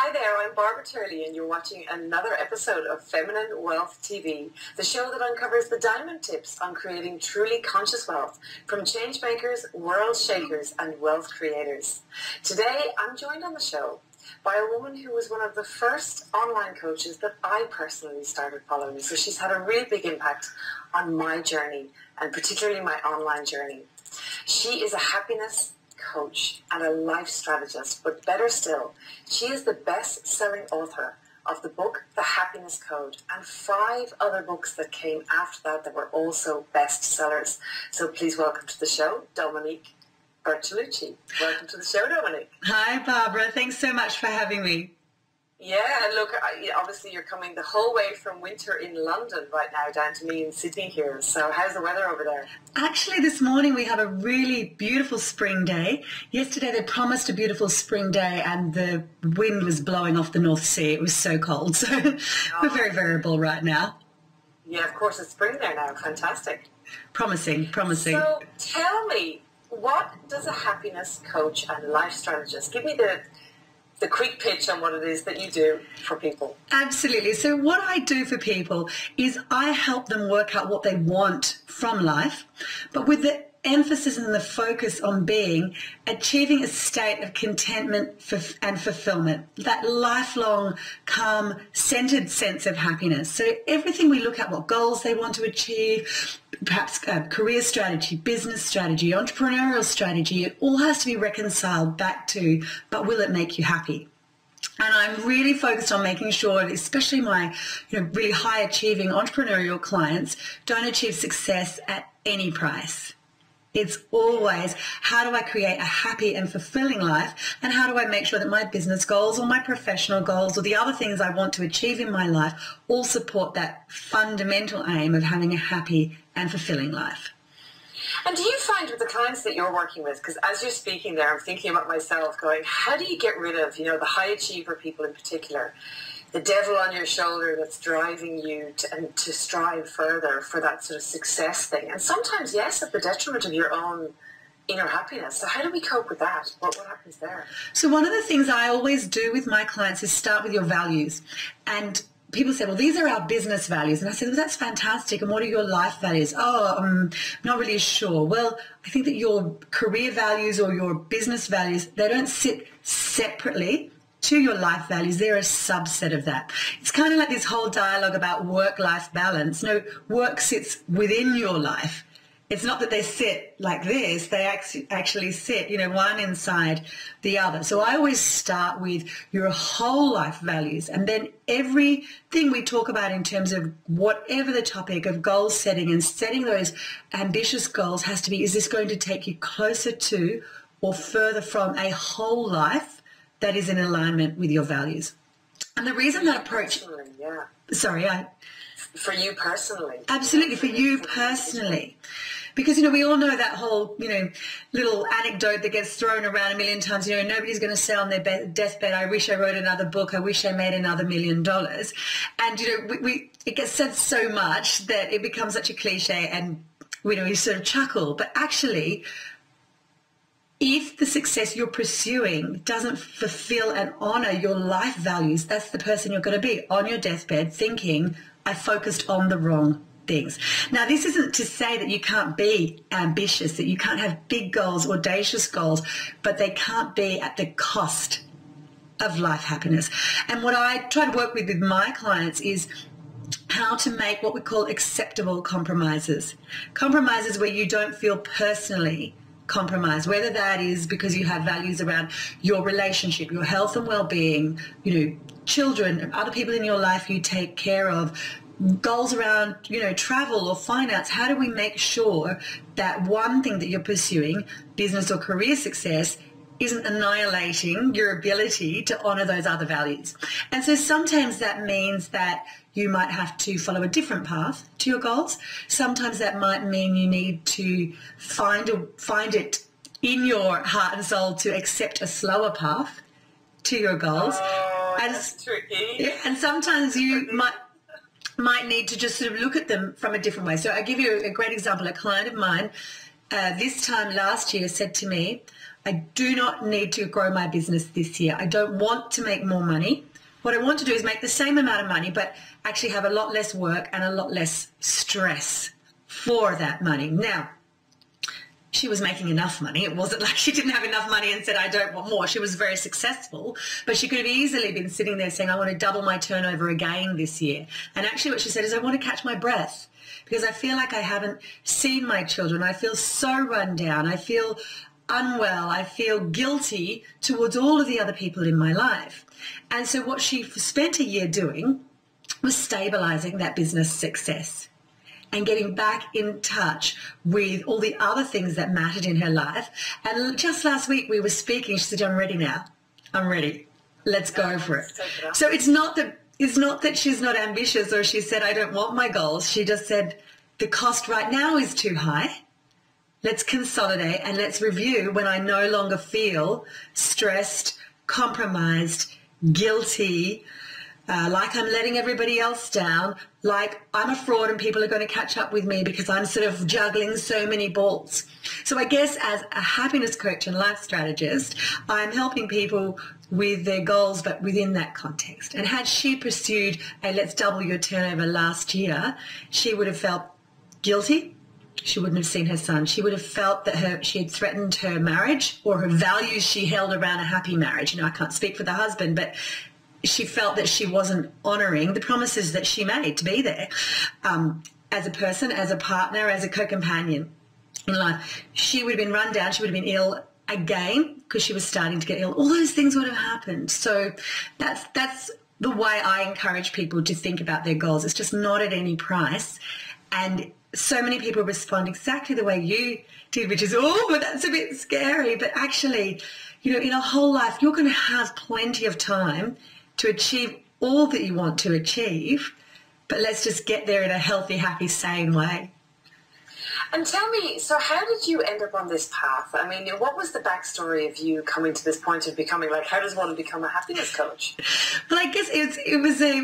Hi there, I'm Barbara Turley and you're watching another episode of Feminine Wealth TV, the show that uncovers the diamond tips on creating truly conscious wealth from change makers, world shakers and wealth creators. Today I'm joined on the show by a woman who was one of the first online coaches that I personally started following. So she's had a really big impact on my journey and particularly my online journey. She is a happiness coach and a life strategist, but better still, she is the best-selling author of the book The Happiness Code and 5 other books that came after that were also bestsellers. So please welcome to the show, Domonique Bertolucci. Welcome to the show, Domonique. Hi, Barbara. Thanks so much for having me. Yeah, look, obviously you're coming the whole way from winter in London right now down to me in Sydney here. So how's the weather over there? Actually, this morning we had a really beautiful spring day. Yesterday they promised a beautiful spring day and the wind was blowing off the North Sea. It was so cold. So we're very variable right now. Yeah, of course, it's spring there now. Fantastic. Promising. So tell me, what does a happiness coach and life strategist, give me the quick pitch on what it is that you do for people. Absolutely. So what I do for people is I help them work out what they want from life, but with the emphasis and the focus on achieving a state of contentment and fulfillment, that lifelong, calm, centered sense of happiness. So everything we look at, what goals they want to achieve, perhaps career strategy, business strategy, entrepreneurial strategy, it all has to be reconciled back to, but will it make you happy? And I'm really focused on making sure, especially my really high achieving entrepreneurial clients, don't achieve success at any price. It's always, how do I create a happy and fulfilling life, and how do I make sure that my business goals or my professional goals or the other things I want to achieve in my life all support that fundamental aim of having a happy and fulfilling life. And do you find with the clients that you're working with, because as you're speaking there, I'm thinking about myself going, how do you get rid of, the high achiever people in particular, the devil on your shoulder that's driving you to strive further for that sort of success thing? And sometimes, yes, at the detriment of your own inner happiness. So how do we cope with that? What happens there? So one of the things I always do with my clients is start with your values. And people say, well, these are our business values. And I said, well, that's fantastic. And what are your life values? Oh, I'm not really sure. Well, I think that your career values or your business values, they don't sit separately to your life values. They're a subset of that. It's kind of like this whole dialogue about work-life balance. No, work sits within your life. It's not that they sit like this. They actually sit, one inside the other. So I always start with your whole life values, and then everything we talk about in terms of whatever the topic of goal setting and setting those ambitious goals has to be, is this going to take you closer to or further from a whole life that is in alignment with your values? And the reason that approach... Yeah. Sorry, For you personally. Absolutely, for you personally. Because, we all know that whole, little anecdote that gets thrown around a million times, nobody's going to say on their deathbed, I wish I wrote another book, I wish I made another $1 million. And, it gets said so much that it becomes such a cliche and, you sort of chuckle. But actually, if the success you're pursuing doesn't fulfill and honor your life values, that's the person you're going to be on your deathbed thinking, I focused on the wrong things. Now, this isn't to say that you can't be ambitious, that you can't have big goals, audacious goals, but they can't be at the cost of life happiness. And what I try to work with my clients is how to make what we call acceptable compromises. Compromises where you don't feel personally compromise, whether that is because you have values around your relationship, your health and well-being, children, other people in your life you take care of, goals around, travel or finance. How do we make sure that one thing that you're pursuing, business or career success, isn't annihilating your ability to honor those other values? And so sometimes that means that you might have to follow a different path to your goals. Sometimes that might mean you need to find it in your heart and soul to accept a slower path to your goals. Oh, that's tricky. Yeah, and sometimes you might need to just sort of look at them from a different way. So I'll give you a great example. A client of mine this time last year said to me, I do not need to grow my business this year. I don't want to make more money. What I want to do is make the same amount of money, but actually have a lot less work and a lot less stress for that money. Now, she was making enough money. It wasn't like she didn't have enough money and said, I don't want more. She was very successful, but she could have easily been sitting there saying, I want to double my turnover again this year. And actually what she said is, I want to catch my breath because I feel like I haven't seen my children. I feel so run down. I feel unwell. I feel guilty towards all of the other people in my life. And so what she spent a year doing was stabilizing that business success and getting back in touch with all the other things that mattered in her life. And just last week we were speaking. She said, I'm ready now. I'm ready. Let's go for it. So it's not that she's not ambitious or she said, I don't want my goals. She just said, the cost right now is too high. Let's consolidate and let's review when I no longer feel stressed, compromised, guilty, like I'm letting everybody else down, like I'm a fraud and people are going to catch up with me because I'm sort of juggling so many balls. So I guess as a happiness coach and life strategist, I'm helping people with their goals, but within that context. And had she pursued a let's double your turnover last year, she would have felt guilty. She wouldn't have seen her son. She would have felt that she had threatened her marriage or her values she held around a happy marriage. You know, I can't speak for the husband, but she felt that she wasn't honouring the promises that she made to be there as a person, as a partner, as a co-companion in life. She would have been run down. She would have been ill again because she was starting to get ill. All those things would have happened. So that's the way I encourage people to think about their goals. It's just not at any price. And so many people respond exactly the way you did, which is, oh, but that's a bit scary. But actually, you know, in a whole life, you're going to have plenty of time to achieve all that you want to achieve, but let's just get there in a healthy, happy, sane way. And tell me, so how did you end up on this path? I mean, what was the backstory of you coming to this point of becoming, like, how does one become a happiness coach? Well, I guess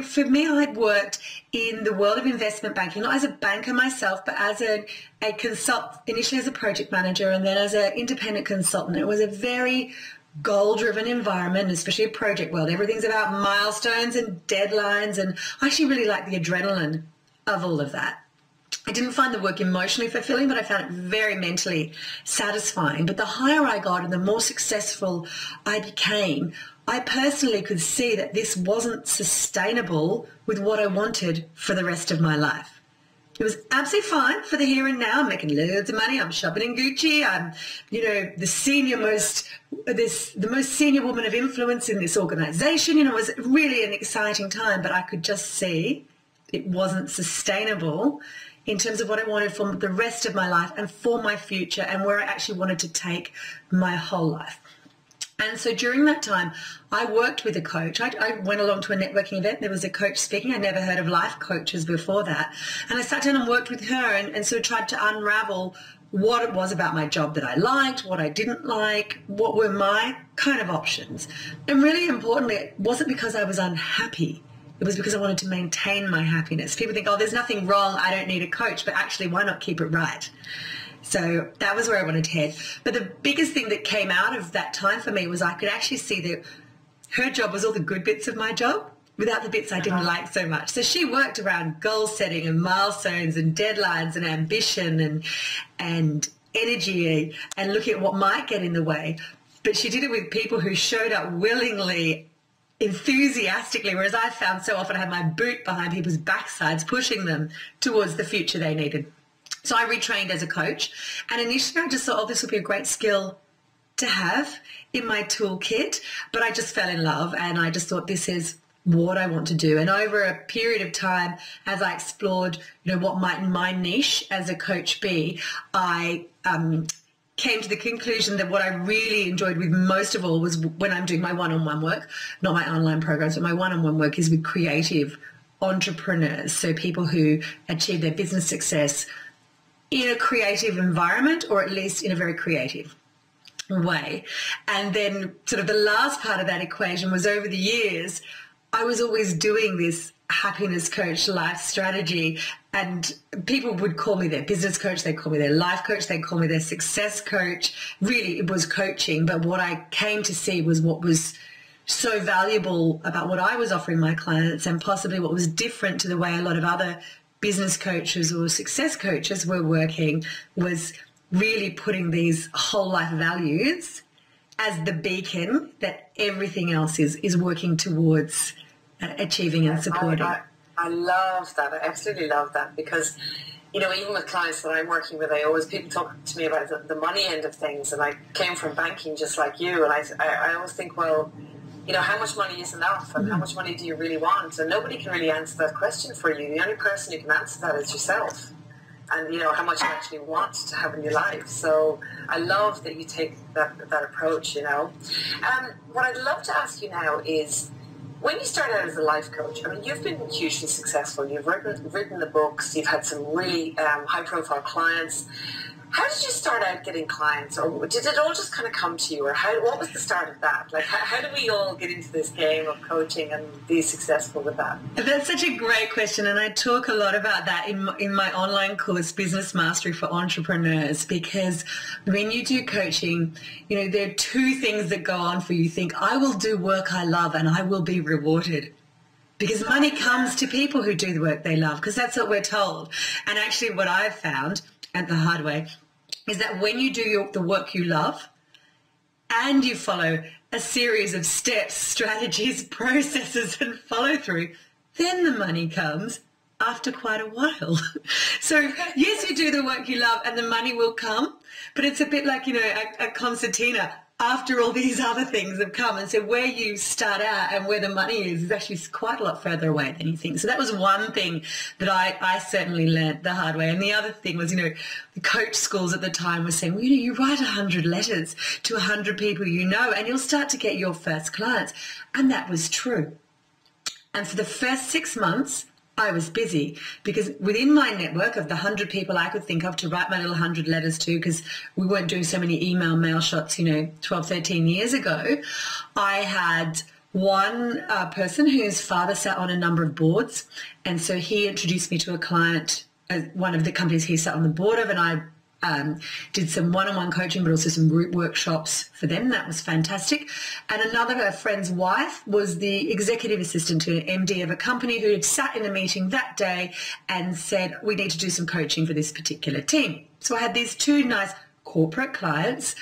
for me, I'd worked in the world of investment banking, not as a banker myself, but as a consult, initially as a project manager and then as an independent consultant. It was a very goal-driven environment, especially a project world. Everything's about milestones and deadlines, and I actually really like the adrenaline of all of that. I didn't find the work emotionally fulfilling, but I found it very mentally satisfying. But the higher I got and the more successful I became, I personally could see that this wasn't sustainable with what I wanted for the rest of my life. It was absolutely fine for the here and now. I'm making loads of money. I'm shopping in Gucci. I'm, you know, the most senior woman of influence in this organization. You know, it was really an exciting time, but I could just see it wasn't sustainable in terms of what I wanted for the rest of my life and for my future and where I actually wanted to take my whole life. And so during that time, I worked with a coach. I went along to a networking event. There was a coach speaking. I'd never heard of life coaches before that. And I sat down and worked with her and sort of tried to unravel what it was about my job that I liked, what I didn't like, what were my kind of options. And really importantly, it wasn't because I was unhappy. It was because I wanted to maintain my happiness. People think, oh, there's nothing wrong. I don't need a coach. But actually, why not keep it right? So that was where I wanted to head. But the biggest thing that came out of that time for me was I could actually see that her job was all the good bits of my job without the bits I didn't like so much. So she worked around goal setting and milestones and deadlines and ambition and energy and looking at what might get in the way. But she did it with people who showed up willingly, enthusiastically, whereas I found so often I had my boot behind people's backsides, pushing them towards the future they needed. So I retrained as a coach, and initially I just thought, oh, this would be a great skill to have in my toolkit, but I just fell in love and I just thought this is what I want to do. And over a period of time, as I explored, you know, what might my niche as a coach be, I came to the conclusion that what I really enjoyed with most of all was when I'm doing my one-on-one work, not my online programs, but my one-on-one work is with creative entrepreneurs. So people who achieve their business success in a creative environment, or at least in a very creative way. And then sort of the last part of that equation was, over the years, I was always doing this happiness coach life strategy and people would call me their business coach, they'd call me their life coach, they'd call me their success coach. Really, it was coaching, but what I came to see was what was so valuable about what I was offering my clients, and possibly what was different to the way a lot of other business coaches or success coaches were working, was really putting these whole life values as the beacon that everything else is working towards achieving and supporting. I love that. I absolutely love that, because, you know, even with clients that I'm working with, people talk to me about the money end of things, and I came from banking just like you, and I always think, well, you know, how much money is enough, and how much money do you really want? And nobody can really answer that question for you. The only person who can answer that is yourself, and, you know, how much you actually want to have in your life. So I love that you take that approach, you know. What I'd love to ask you now is, when you started out as a life coach, I mean, you've been hugely successful. You've written the books. You've had some really high-profile clients. How did you start out getting clients, or did it all just kind of come to you, or what was the start of that? Like, how do we all get into this game of coaching and be successful with that? That's such a great question, and I talk a lot about that in my online course, Business Mastery for Entrepreneurs, because when you do coaching, you know, there are two things that go on for you. You think, I will do work I love and I will be rewarded. Because money comes to people who do the work they love, because that's what we're told. And actually what I've found, and the hard way, is that when you do the work you love and you follow a series of steps, strategies, processes and follow through, then the money comes after quite a while. So yes, you do the work you love and the money will come, but it's a bit like, you know, a concertina after all these other things have come. And so where you start out and where the money is actually quite a lot further away than you think. So that was one thing that I certainly learned the hard way. And the other thing was, you know, the coach schools at the time were saying, well, you know, you write 100 letters to 100 people you know, and you'll start to get your first clients. And that was true. And for the first 6 months, I was busy, because within my network of the 100 people I could think of to write my little 100 letters to, because we weren't doing so many mail shots, you know, 12, 13 years ago, I had one person whose father sat on a number of boards. And so he introduced me to a client, one of the companies he sat on the board of, and I did some one-on-one coaching, but also some group workshops for them. That was fantastic. And another friend's wife was the executive assistant to an MD of a company who had sat in a meeting that day and said, we need to do some coaching for this particular team. So I had these two nice corporate clients,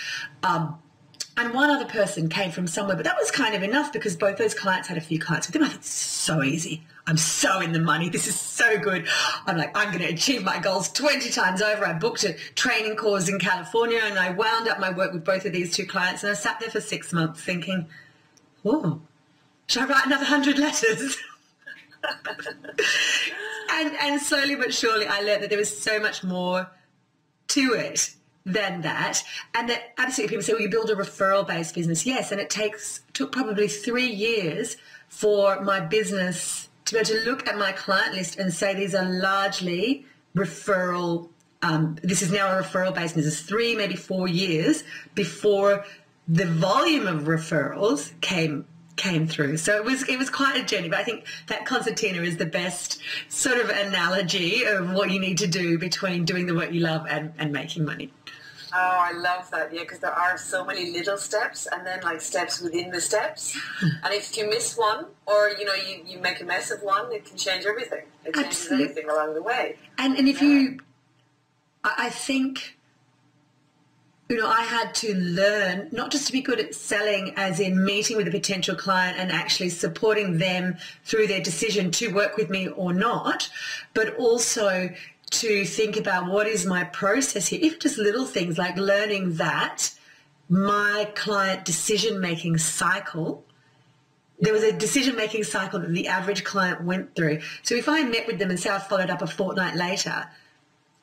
and one other person came from somewhere, but that was kind of enough, because both those clients had a few clients with them. I thought, so easy. I'm so in the money. This is so good. I'm like, I'm going to achieve my goals 20 times over. I booked a training course in California, and I wound up my work with both of these two clients, and I sat there for 6 months thinking, oh, should I write another 100 letters? and slowly but surely I learned that there was so much more to it than that, and that absolutely people say, well, you build a referral-based business. Yes, and it took probably 3 years for my business to be able to look at my client list and say these are largely referral. This is now a referral-based business. 3, maybe 4 years before the volume of referrals came through. So it was quite a journey, but I think that concertina is the best sort of analogy of what you need to do between doing the work you love and making money. Oh, I love that. Yeah, because there are so many little steps, and then like steps within the steps. And if you miss one, or, you know, you make a mess of one, it can change everything. It changes everything along the way. And if I think, you know, I had to learn not just to be good at selling, as in meeting with a potential client and actually supporting them through their decision to work with me or not, but also to think about what is my process here, if just little things like learning that my client decision-making cycle, there was a decision-making cycle that the average client went through. So if I met with them and say I followed up a fortnight later,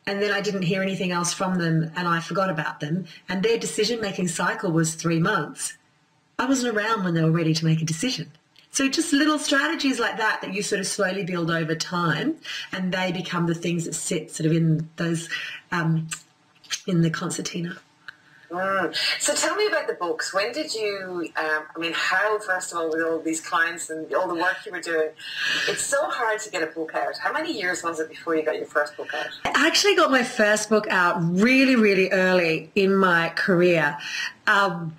and then I didn't hear anything else from them and I forgot about them, and their decision-making cycle was 3 months, I wasn't around when they were ready to make a decision. So just little strategies like that you sort of slowly build over time, and they become the things that sit sort of in those, in the concertina. So tell me about the books. When did you, how, first of all, with all these clients and all the work you were doing, it's so hard to get a book out. How many years was it before you got your first book out? I actually got my first book out really, really early in my career. And,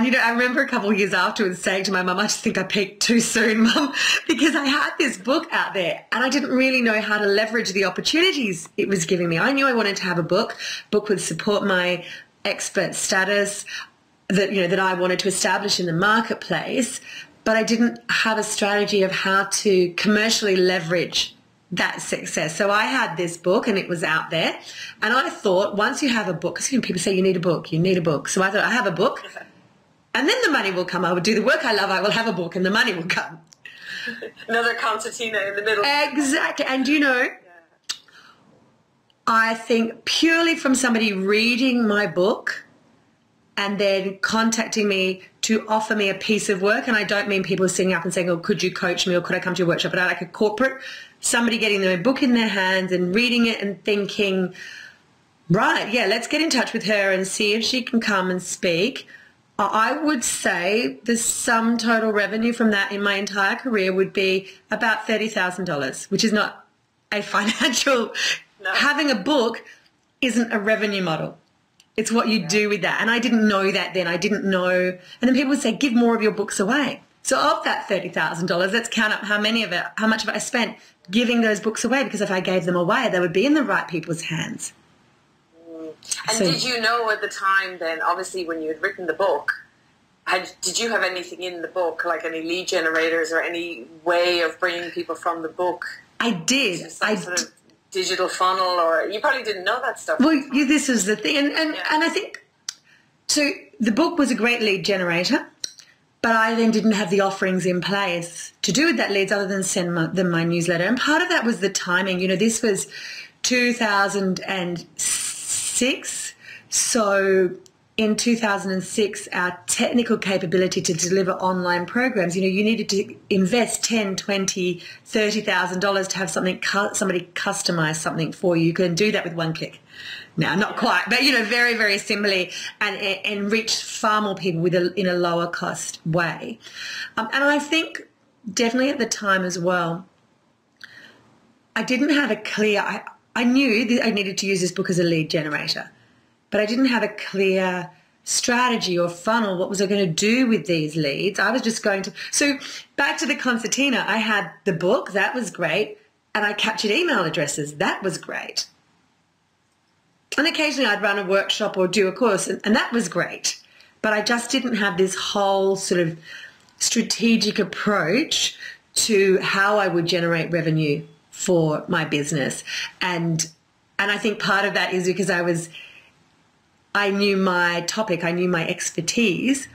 you know, I remember a couple of years afterwards saying to my mum, I just think I peaked too soon, Mum, because I had this book out there and I didn't really know how to leverage the opportunities it was giving me. I knew I wanted to have a book would support my expert status that, you know, that I wanted to establish in the marketplace, but I didn't have a strategy of how to commercially leverage that success. So I had this book and it was out there, and I thought once you have a book, because, you know, people say you need a book. So I thought I have a book and then the money will come. I would do the work I love, I will have a book and the money will come. Another concertina in the middle. Exactly. And, you know, I think purely from somebody reading my book and then contacting me to offer me a piece of work, and I don't mean people sitting up and saying, oh, could you coach me or could I come to your workshop, but I like a corporate, somebody getting their book in their hands and reading it and thinking, right, yeah, let's get in touch with her and see if she can come and speak. I would say the sum total revenue from that in my entire career would be about $30,000, which is not a financial... No. Having a book isn't a revenue model. It's what you do with that. And I didn't know that then. I didn't know. And then people would say, give more of your books away. So of that $30,000, let's count up how much of it I spent giving those books away, because if I gave them away, they would be in the right people's hands. And did you know at the time then, obviously when you had written the book, did you have anything in the book, like any lead generators or any way of bringing people from the book? I did. Digital funnel, or you probably didn't know that stuff. Well, this is the thing, and I think so. The book was a great lead generator, but I then didn't have the offerings in place to do with that leads other than send them my newsletter. And part of that was the timing. You know, this was 2006, so in 2006, our technical capability to deliver online programs, you know, you needed to invest $10,000, $20,000, $30,000 to have somebody customize something for you. You can do that with one click. Now, not quite, but, you know, very, very simply, and reach far more people in a lower cost way. And I think definitely at the time as well, I didn't have a clear, I knew that I needed to use this book as a lead generator, but I didn't have a clear strategy or funnel. What was I going to do with these leads? I was just going to... So back to the concertina, I had the book. That was great. And I captured email addresses. That was great. And occasionally I'd run a workshop or do a course, and that was great. But I just didn't have this whole sort of strategic approach to how I would generate revenue for my business. And I think part of that is because I knew my topic, I knew my expertise,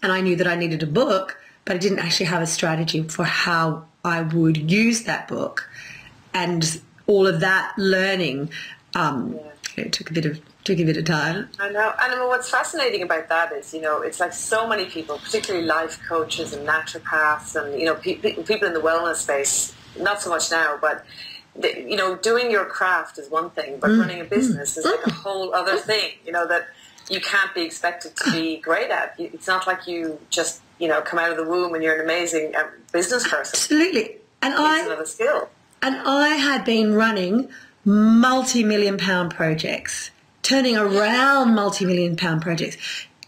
and I knew that I needed a book, but I didn't actually have a strategy for how I would use that book. And all of that learning took a bit of time. I know. And what's fascinating about that is, you know, it's like so many people, particularly life coaches and naturopaths and, you know, people in the wellness space, not so much now, but you know, doing your craft is one thing, but running a business is like a whole other thing, you know, that you can't be expected to be great at. It's not like you just, you know, come out of the womb and you're an amazing business person. Absolutely. And it's another skill. And I had been running multi-million-pound projects, turning around multi-million-pound projects,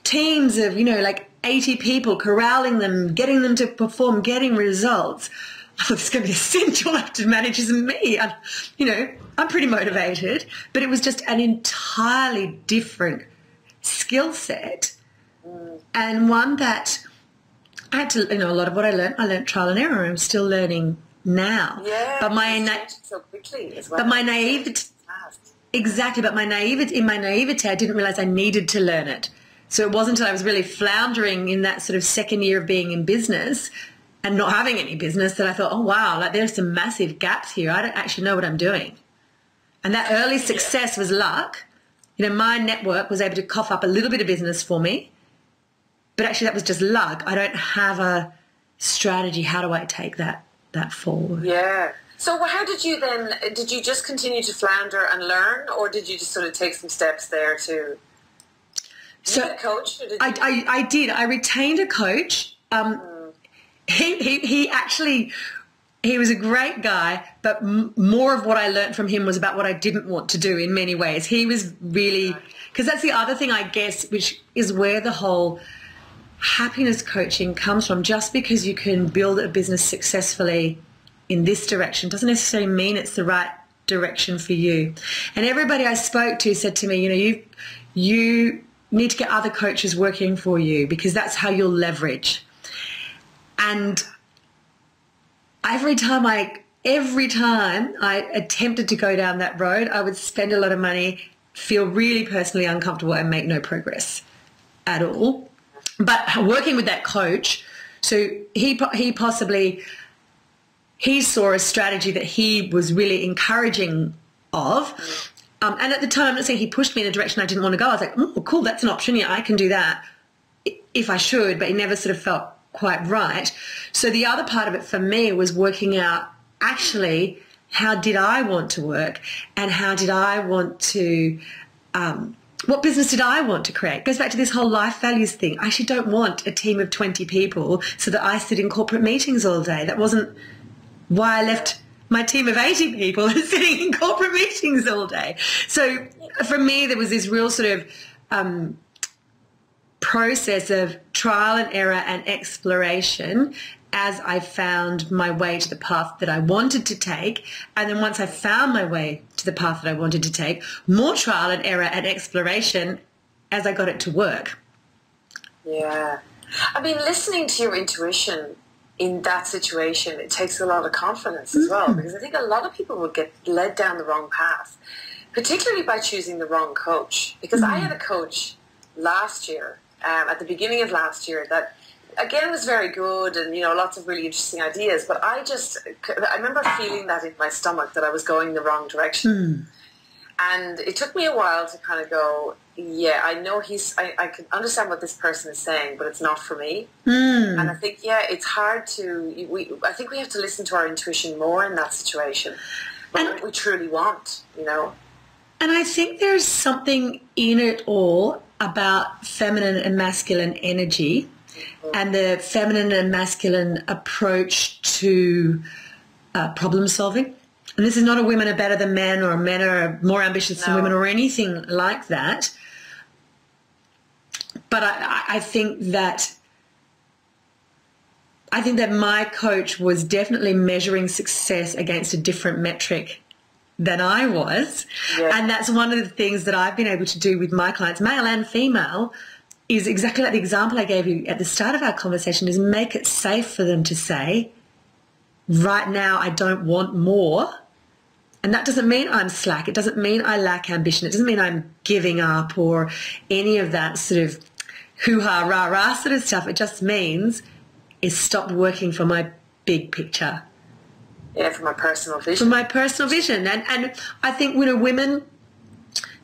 teams of, you know, like 80 people, corralling them, getting them to perform, getting results. I thought, it's going to be a cinch. All I have to manage is me. And, you know, I'm pretty motivated, but it was just an entirely different skill set, and one that I had to, you know, a lot of what I learned trial and error. I'm still learning now. Yeah, but so quickly as well. But my naivety, exactly. But my naivety, I didn't realize I needed to learn it. So it wasn't until I was really floundering in that sort of second year of being in business and not having any business that I thought, oh wow, like there's some massive gaps here. I don't actually know what I'm doing. And that early success was luck. You know, my network was able to cough up a little bit of business for me, but actually that was just luck. I don't have a strategy. How do I take that forward? Yeah. So how did you then, did you just continue to flounder and learn, or did you just sort of take some steps there to... Did you get a coach? Or did you... I did. I retained a coach. He actually, he was a great guy, but more of what I learned from him was about what I didn't want to do in many ways. He was really, because that's the other thing, I guess, which is where the whole happiness coaching comes from. Just because you can build a business successfully in this direction doesn't necessarily mean it's the right direction for you. And everybody I spoke to said to me, you know, you need to get other coaches working for you because that's how you'll leverage. And every time I attempted to go down that road, I would spend a lot of money, feel really personally uncomfortable and make no progress at all. But working with that coach, so he saw a strategy that he was really encouraging of. And at the time, I'm not saying he pushed me in a direction I didn't want to go. I was like, oh, cool, that's an option. Yeah, I can do that if I should, but it never sort of felt quite right. So the other part of it for me was working out actually how did I want to work and how did I want to, what business did I want to create? It goes back to this whole life values thing. I actually don't want a team of 20 people so that I sit in corporate meetings all day. That wasn't why I left my team of 80 people sitting in corporate meetings all day. So for me, there was this real sort of process of trial and error and exploration as I found my way to the path that I wanted to take. And then once I found my way to the path that I wanted to take, more trial and error and exploration as I got it to work. Yeah. I mean, listening to your intuition in that situation, it takes a lot of confidence as well, because I think a lot of people would get led down the wrong path, particularly by choosing the wrong coach. Because I had a coach last year, at the beginning of last year, that again was very good and, you know, lots of really interesting ideas, but I remember feeling that in my stomach that I was going the wrong direction. And it took me a while to kind of go, yeah, I know I can understand what this person is saying, but it's not for me. And I think, yeah, it's hard I think we have to listen to our intuition more in that situation, what we truly want, you know. And I think there's something in it all about feminine and masculine energy and the feminine and masculine approach to problem solving. And this is not a women are better than men or men are more ambitious than women or anything like that. But I think that my coach was definitely measuring success against a different metric than I was. Yeah. And that's one of the things that I've been able to do with my clients, male and female, is exactly like the example I gave you at the start of our conversation, is make it safe for them to say, right now I don't want more. And that doesn't mean I'm slack. It doesn't mean I lack ambition. It doesn't mean I'm giving up or any of that sort of hoo-ha, rah-rah sort of stuff. It just means it's stopped working for my big picture. Yeah, for my personal vision. For my personal vision. And I think, you know, women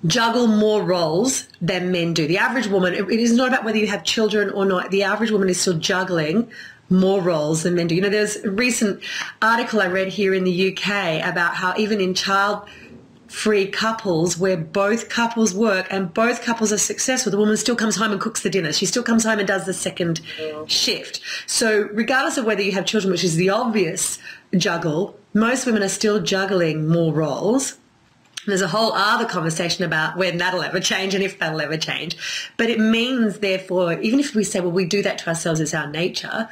juggle more roles than men do. The average woman, it is not about whether you have children or not. The average woman is still juggling more roles than men do. You know, there's a recent article I read here in the UK about how even in child-free couples where both couples work and both couples are successful, the woman still comes home and cooks the dinner. She still comes home and does the second shift. So regardless of whether you have children, which is the obvious juggle, most women are still juggling more roles. There's a whole other conversation about when that'll ever change and if that'll ever change. But it means, therefore, even if we say, well, we do that to ourselves, it's our nature,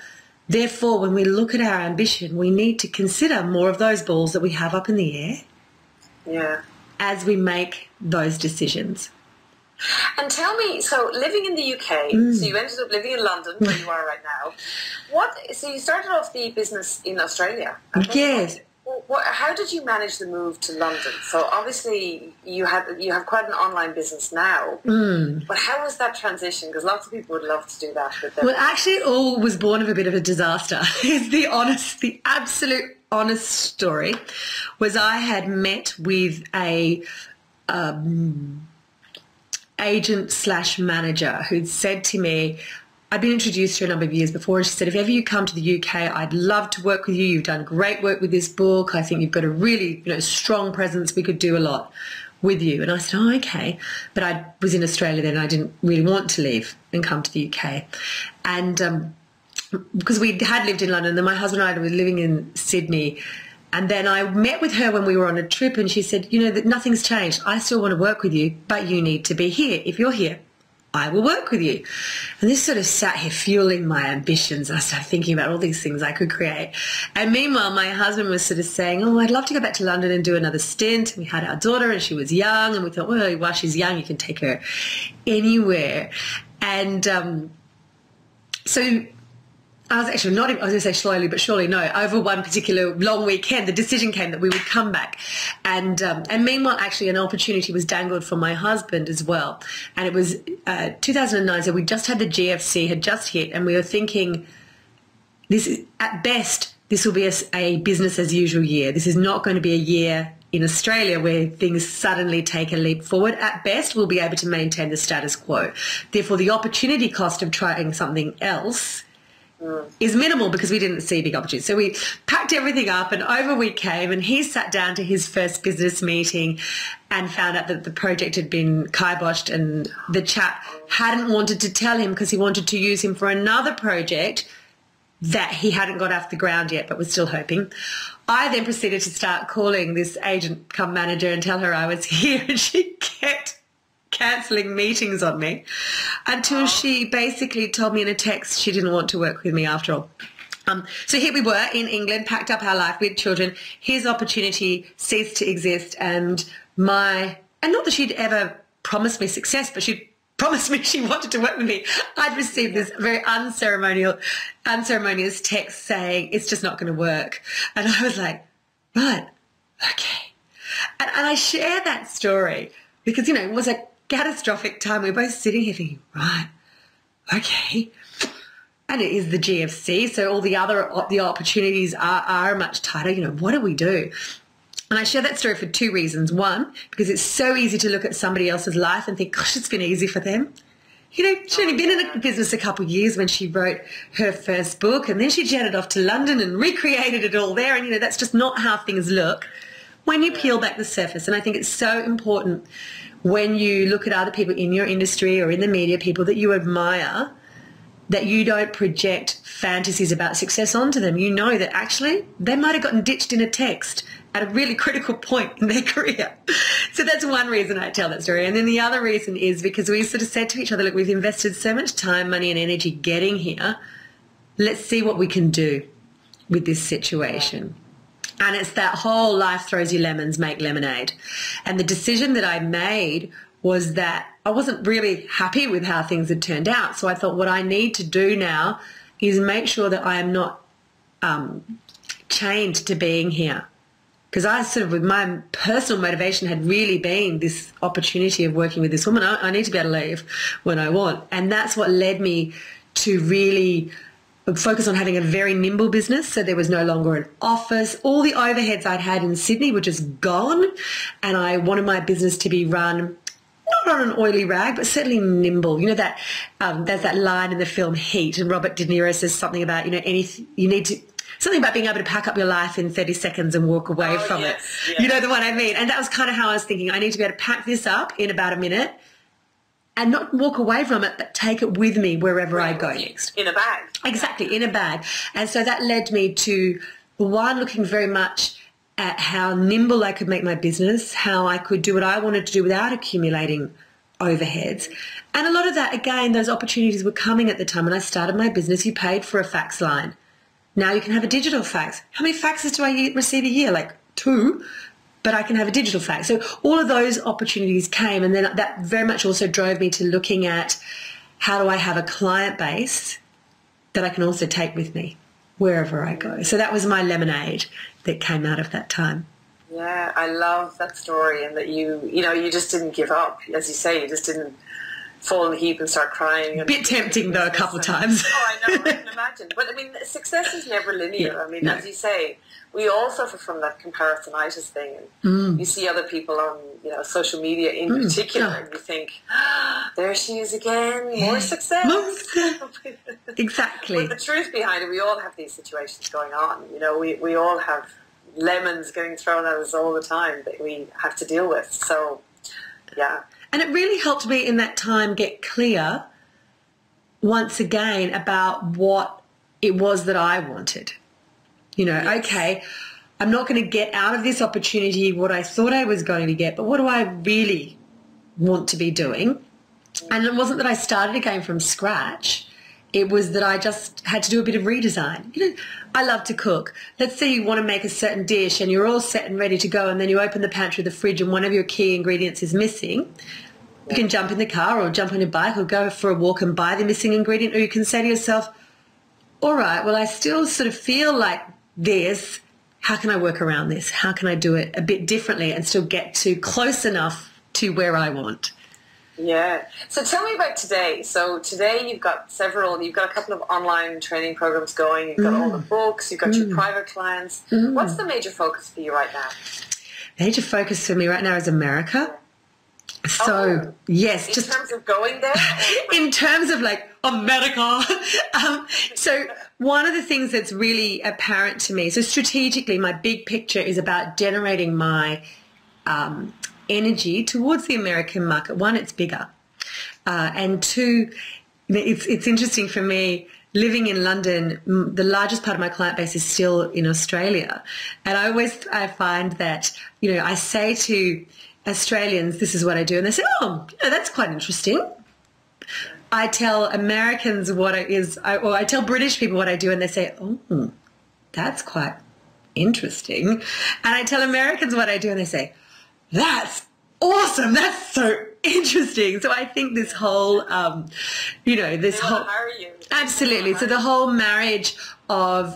therefore, when we look at our ambition, we need to consider more of those balls that we have up in the air as we make those decisions. And tell me, so living in the UK, so you ended up living in London, where you are right now. So you started off the business in Australia. Yes. How did you manage the move to London? So obviously you have quite an online business now, but how was that transition? Because lots of people would love to do that. Well, actually, it all was born of a bit of a disaster. Is the absolute honest story. Was I had met with a agent/manager who'd said to me, I'd been introduced to her a number of years before, and she said, if ever you come to the UK, I'd love to work with you. You've done great work with this book. I think you've got a really strong presence. We could do a lot. with you. And I said, oh, okay. But I was in Australia then, and I didn't really want to leave and come to the UK. And because we had lived in London, then my husband and I were living in Sydney. And then I met with her when we were on a trip, and she said, you know, that nothing's changed. I still want to work with you, but you need to be here. If you're here, I will work with you. And this sort of sat here fueling my ambitions. I started thinking about all these things I could create. And meanwhile, my husband was sort of saying, oh, I'd love to go back to London and do another stint. We had our daughter and she was young, and we thought, well, while she's young, you can take her anywhere. And so I was actually not, I was going to say slowly but surely, no, over one particular long weekend, the decision came that we would come back. And meanwhile, actually, an opportunity was dangled for my husband as well. And it was 2009, so we just had the GFC, had just hit, and we were thinking, this is, at best, this will be a business as usual year. This is not going to be a year in Australia where things suddenly take a leap forward. At best, we'll be able to maintain the status quo. Therefore, the opportunity cost of trying something else is minimal because we didn't see big opportunities. So we packed everything up, and over we came, and he sat down to his first business meeting and found out that the project had been kiboshed, and the chap hadn't wanted to tell him because he wanted to use him for another project that he hadn't got off the ground yet but was still hoping. I then proceeded to start calling this agent come manager and tell her I was here, and she kept cancelling meetings on me until she basically told me in a text she didn't want to work with me after all. So here we were in England, packed up our life with children. His opportunity ceased to exist, and not that she'd ever promised me success, but she'd promised me she wanted to work with me. I'd received this very unceremonious text saying it's just not going to work. And I was like, right, okay. And I share that story because, you know, it was a catastrophic time. We were both sitting here thinking, right, okay. And it is the GFC, so all the opportunities are much tighter. You know, what do we do? And I share that story for two reasons. One, because it's so easy to look at somebody else's life and think, gosh, it's been easy for them. You know, she'd only been in a business a couple of years when she wrote her first book, and then she jetted off to London and recreated it all there. And, you know, that's just not how things look when you peel back the surface. And I think it's so important when you look at other people in your industry or in the media, people that you admire, that you don't project fantasies about success onto them. You know that actually they might have gotten ditched in a text at a really critical point in their career. So that's one reason I tell that story. And then the other reason is because we sort of said to each other, look, we've invested so much time, money and energy getting here. Let's see what we can do with this situation. And it's that whole life throws you lemons, make lemonade. And the decision that I made was that I wasn't really happy with how things had turned out. So I thought what I need to do now is make sure that I am not chained to being here. Because I sort of, with my personal motivation had really been this opportunity of working with this woman. I need to be able to leave when I want. And that's what led me to really focus on having a very nimble business. So there was no longer an office. All the overheads I'd had in Sydney were just gone. And I wanted my business to be run not on an oily rag, but certainly nimble. You know that there's that line in the film Heat, and Robert De Niro says something about, you know, something about being able to pack up your life in 30 seconds and walk away from it. Yes. You know the one I mean? And that was kind of how I was thinking. I need to be able to pack this up in about a minute and not walk away from it, but take it with me wherever I go next. In a bag. Exactly, in a bag. And so that led me to, one, looking very much at how nimble I could make my business, how I could do what I wanted to do without accumulating overheads. And a lot of that, again, those opportunities were coming at the time. When I started my business, you paid for a fax line. Now you can have a digital fax. How many faxes do I receive a year? Like 2, but I can have a digital fax. So all of those opportunities came, and then that very much also drove me to looking at how do I have a client base that I can also take with me wherever I go. So that was my lemonade that came out of that time. Yeah, I love that story, and that you just didn't give up. As you say, you just didn't fall in a heap and start crying. A bit tempting though, a couple of times. Oh, I know, I can imagine. But I mean, success is never linear. Yeah, I mean, as you say, we all suffer from that comparisonitis thing. And you see other people on, social media in particular, and you think, there she is again, more success. More success. Exactly. But the truth behind it, we all have these situations going on. We all have lemons getting thrown at us all the time that we have to deal with. So Yeah. And it really helped me in that time get clear once again about what it was that I wanted. You know, Yes. okay, I'm not going to get out of this opportunity what I thought I was going to get, but what do I really want to be doing? And it wasn't that I started again from scratch. It was that I just had to do a bit of redesign. You know, I love to cook. Let's say you want to make a certain dish and you're all set and ready to go, and then you open the pantry, the fridge, and one of your key ingredients is missing. You can jump in the car or jump on your bike or go for a walk and buy the missing ingredient, or you can say to yourself, all right, well, I still sort of feel like this. How can I work around this? How can I do it a bit differently and still get to close enough to where I want? Yeah. So tell me about today. So today you've got a couple of online training programs going. You've got all the books. You've got your private clients. What's the major focus for you right now? Major focus for me right now is America. So, yes. In terms of going there? In terms of like America. So one of the things that's really apparent to me, so strategically my big picture is about generating my energy towards the American market. One, it's bigger. And two, it's interesting for me, living in London, the largest part of my client base is still in Australia. And I find that, you know, I say to Australians, this is what I do, and they say, oh, you know, that's quite interesting. I tell Americans what it is, or I tell British people what I do, and they say, oh, that's quite interesting. And I tell Americans what I do, and they say, that's awesome, that's so interesting. So I think this whole, this whole... Absolutely. So the whole marriage of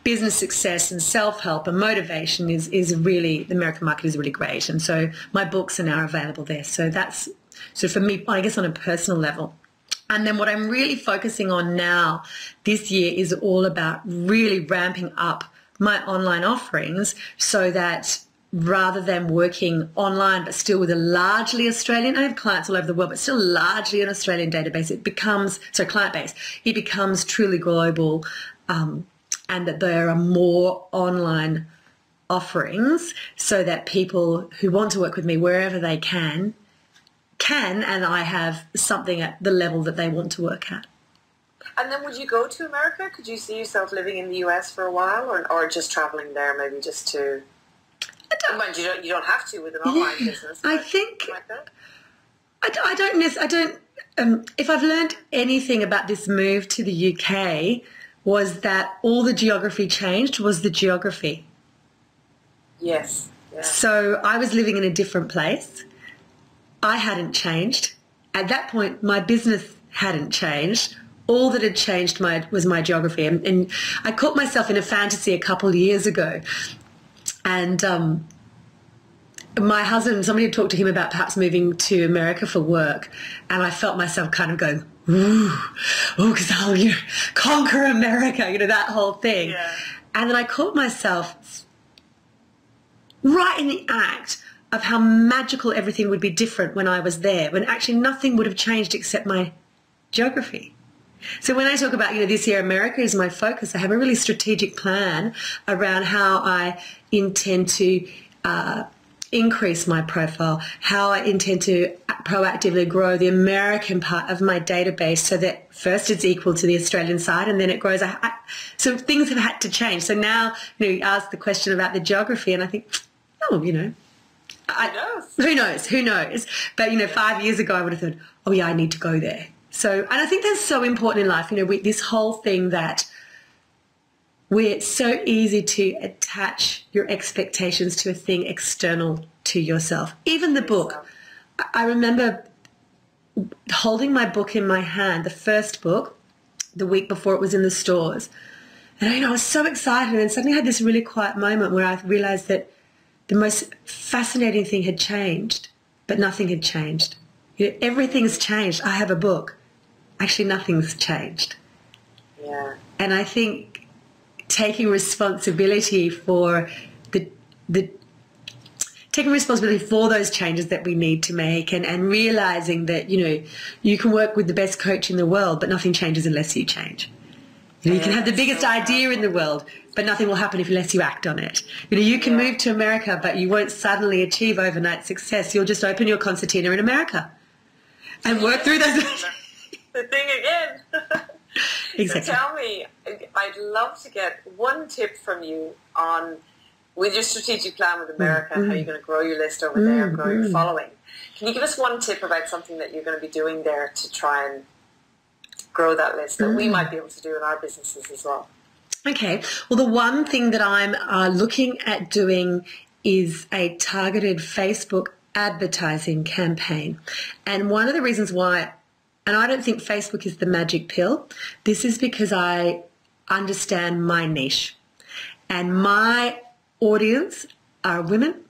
business success and self-help and motivation is really, the American market is really great. And so my books are now available there. So that's, so for me, I guess on a personal level. And then what I'm really focusing on now this year is all about really ramping up my online offerings so that rather than working online but still with a largely Australian, I have clients all over the world, but still largely an Australian database, it becomes truly global, and that there are more online offerings so that people who want to work with me wherever they can, and I have something at the level that they want to work at. And then would you go to America? Could you see yourself living in the US for a while, or just traveling there maybe just to... You don't have to with an online business. I think like that. If I've learned anything about this move to the UK was that all the geography changed was the geography. Yes. Yeah. So I was living in a different place. I hadn't changed. At that point, my business hadn't changed. All that had changed was my geography. And I caught myself in a fantasy a couple of years ago. And my husband, somebody had talked to him about perhaps moving to America for work, and I felt myself kind of going, because I'll conquer America, that whole thing. Yeah. And then I caught myself right in the act of how magical everything would be different when I was there, when actually nothing would have changed except my geography. So when I talk about, this year America is my focus, I have a really strategic plan around how I intend to increase my profile, how I intend to proactively grow the American part of my database so that first it's equal to the Australian side and then it grows. So things have had to change. So now, you ask the question about the geography and I think, who knows? But, 5 years ago I would have thought, oh yeah, I need to go there. So, and I think that's so important in life, this whole thing that it's so easy to attach your expectations to a thing external to yourself. Even the book. I remember holding my book in my hand, the first book, the week before it was in the stores. And I was so excited, and then suddenly I had this really quiet moment where I realized that the most fascinating thing had changed, but nothing had changed. Everything's changed. I have a book. Actually, nothing's changed. Yeah. And I think taking responsibility for taking responsibility for those changes that we need to make, and realizing that, you can work with the best coach in the world, but nothing changes unless you change. You can have the biggest idea in the world, but nothing will happen unless you act on it. You can move to America, but you won't suddenly achieve overnight success. You'll just open your concertina in America and work through those. The thing again. Exactly. So tell me, I'd love to get one tip from you on, with your strategic plan with America, and how you're going to grow your list over there and grow your following. Can you give us one tip about something that you're going to be doing there to try and grow that list that we might be able to do in our businesses as well? Okay. Well, the one thing that I'm looking at doing is a targeted Facebook advertising campaign. And one of the reasons why, and I don't think Facebook is the magic pill, this is because I understand my niche. And my audience are women.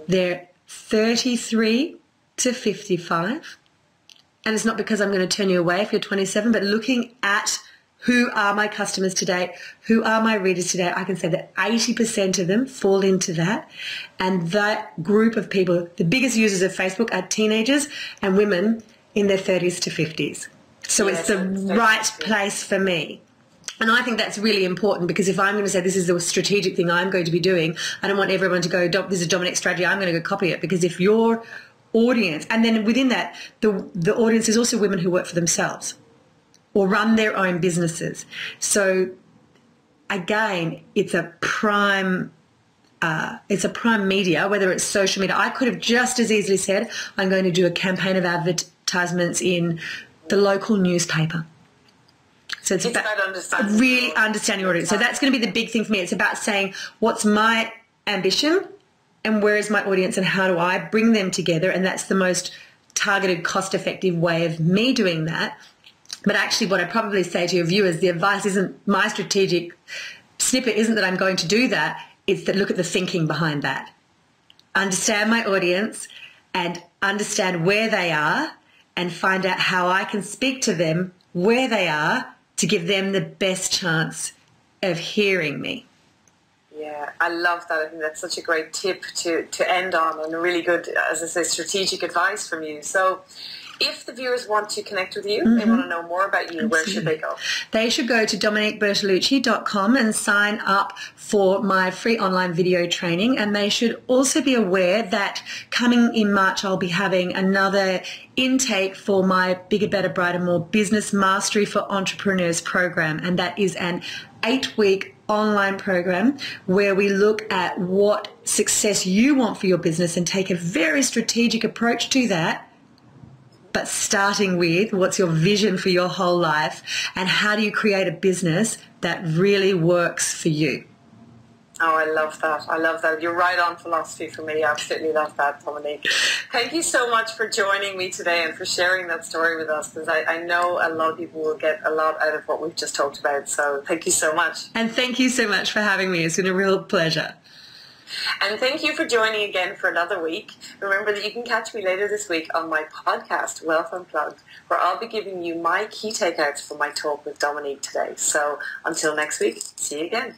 They're 33 to 55. And it's not because I'm going to turn you away if you're 27, but looking at who are my customers today, who are my readers today, I can say that 80% of them fall into that. And that group of people, the biggest users of Facebook are teenagers and women in their 30s to 50s. So it's the right place for me. And I think that's really important, because if I'm going to say this is the strategic thing I'm going to be doing, I don't want everyone to go, this is Domonique's strategy, I'm going to go copy it. Because if your audience, and then within that, the audience is also women who work for themselves or run their own businesses. So again, it's a prime media, whether it's social media. I could have just as easily said, I'm going to do a campaign of advertisements in the local newspaper. So it's about understanding really understanding your audience. So that's going to be the big thing for me. It's about saying, what's my ambition and where is my audience and how do I bring them together? And that's the most targeted, cost-effective way of me doing that. But actually what I probably say to your viewers, the advice isn't, my strategic snippet isn't that I'm going to do that. It's that look at the thinking behind that. Understand my audience and understand where they are and find out how I can speak to them where they are to give them the best chance of hearing me. Yeah, I love that. I think that's such a great tip to end on, and a really good, as I say, strategic advice from you. So if the viewers want to connect with you, they want to know more about you, Absolutely. Where should they go? They should go to domoniquebertolucci.com and sign up for my free online video training. And they should also be aware that coming in March, I'll be having another intake for my Bigger, Better, Brighter, More Business Mastery for Entrepreneurs program. And that is an 8-week online program where we look at what success you want for your business and take a very strategic approach to that. But starting with what's your vision for your whole life and how do you create a business that really works for you? Oh, I love that. I love that. You're right on philosophy for me. I absolutely love that, Domonique. Thank you so much for joining me today and for sharing that story with us, because I know a lot of people will get a lot out of what we've just talked about. So thank you so much. And thank you so much for having me. It's been a real pleasure. And thank you for joining again for another week. Remember that you can catch me later this week on my podcast, Wealth Unplugged, where I'll be giving you my key takeouts from my talk with Domonique today. So until next week, see you again.